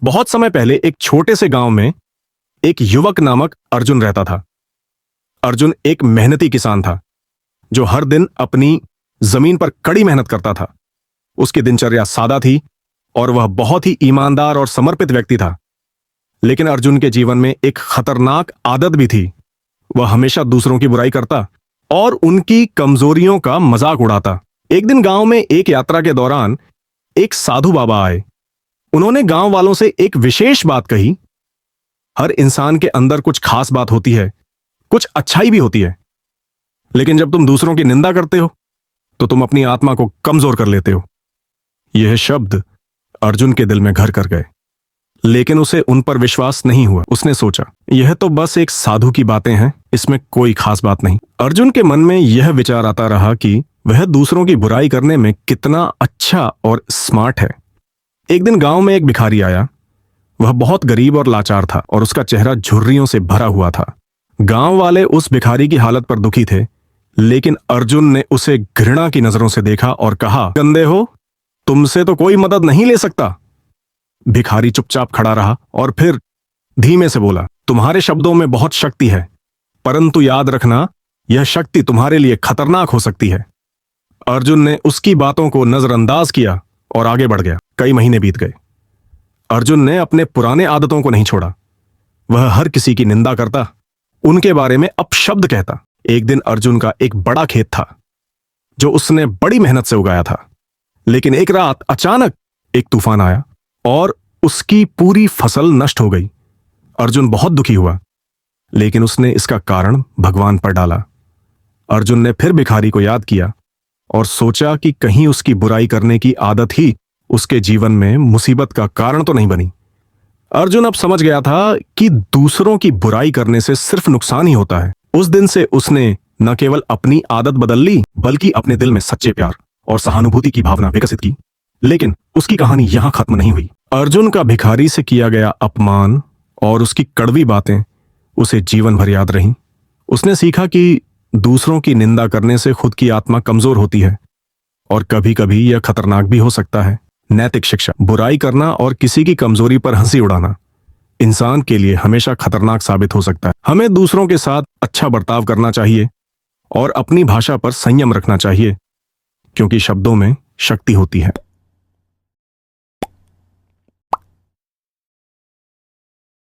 बहुत समय पहले एक छोटे से गांव में एक युवक नामक अर्जुन रहता था। अर्जुन एक मेहनती किसान था जो हर दिन अपनी जमीन पर कड़ी मेहनत करता था। उसकी दिनचर्या सादा थी और वह बहुत ही ईमानदार और समर्पित व्यक्ति था। लेकिन अर्जुन के जीवन में एक खतरनाक आदत भी थी। वह हमेशा दूसरों की बुराई करता और उनकी कमजोरियों का मजाक उड़ाता। एक दिन गांव में एक यात्रा के दौरान एक साधु बाबा आए। उन्होंने गांव वालों से एक विशेष बात कही। हर इंसान के अंदर कुछ खास बात होती है, कुछ अच्छाई भी होती है, लेकिन जब तुम दूसरों की निंदा करते हो तो तुम अपनी आत्मा को कमजोर कर लेते हो। यह शब्द अर्जुन के दिल में घर कर गए, लेकिन उसे उन पर विश्वास नहीं हुआ। उसने सोचा, यह तो बस एक साधु की बातें हैं, इसमें कोई खास बात नहीं। अर्जुन के मन में यह विचार आता रहा कि वह दूसरों की बुराई करने में कितना अच्छा और स्मार्ट है। एक दिन गांव में एक भिखारी आया। वह बहुत गरीब और लाचार था और उसका चेहरा झुर्रियों से भरा हुआ था। गांव वाले उस भिखारी की हालत पर दुखी थे, लेकिन अर्जुन ने उसे घृणा की नजरों से देखा और कहा, गंदे हो, तुमसे तो कोई मदद नहीं ले सकता। भिखारी चुपचाप खड़ा रहा और फिर धीमे से बोला, तुम्हारे शब्दों में बहुत शक्ति है, परंतु याद रखना, यह शक्ति तुम्हारे लिए खतरनाक हो सकती है। अर्जुन ने उसकी बातों को नजरअंदाज किया और आगे बढ़ गया। कई महीने बीत गए। अर्जुन ने अपने पुराने आदतों को नहीं छोड़ा। वह हर किसी की निंदा करता, उनके बारे में अपशब्द कहता। एक दिन अर्जुन का एक बड़ा खेत था जो उसने बड़ी मेहनत से उगाया था, लेकिन एक रात अचानक एक तूफान आया और उसकी पूरी फसल नष्ट हो गई। अर्जुन बहुत दुखी हुआ, लेकिन उसने इसका कारण भगवान पर डाला। अर्जुन ने फिर भिखारी को याद किया और सोचा कि कहीं उसकी बुराई करने की आदत ही उसके जीवन में मुसीबत का कारण तो नहीं बनी। अर्जुन अब समझ गया था कि दूसरों की बुराई करने से सिर्फ नुकसान ही होता है। उस दिन से उसने न केवल अपनी आदत बदल ली, बल्कि अपने दिल में सच्चे प्यार और सहानुभूति की भावना विकसित की। लेकिन उसकी कहानी यहां खत्म नहीं हुई। अर्जुन का भिखारी से किया गया अपमान और उसकी कड़वी बातें उसे जीवन भर याद रहीं। उसने सीखा कि दूसरों की निंदा करने से खुद की आत्मा कमजोर होती है और कभी कभी यह खतरनाक भी हो सकता है। नैतिक शिक्षा, बुराई करना और किसी की कमजोरी पर हंसी उड़ाना इंसान के लिए हमेशा खतरनाक साबित हो सकता है। हमें दूसरों के साथ अच्छा बर्ताव करना चाहिए और अपनी भाषा पर संयम रखना चाहिए, क्योंकि शब्दों में शक्ति होती है।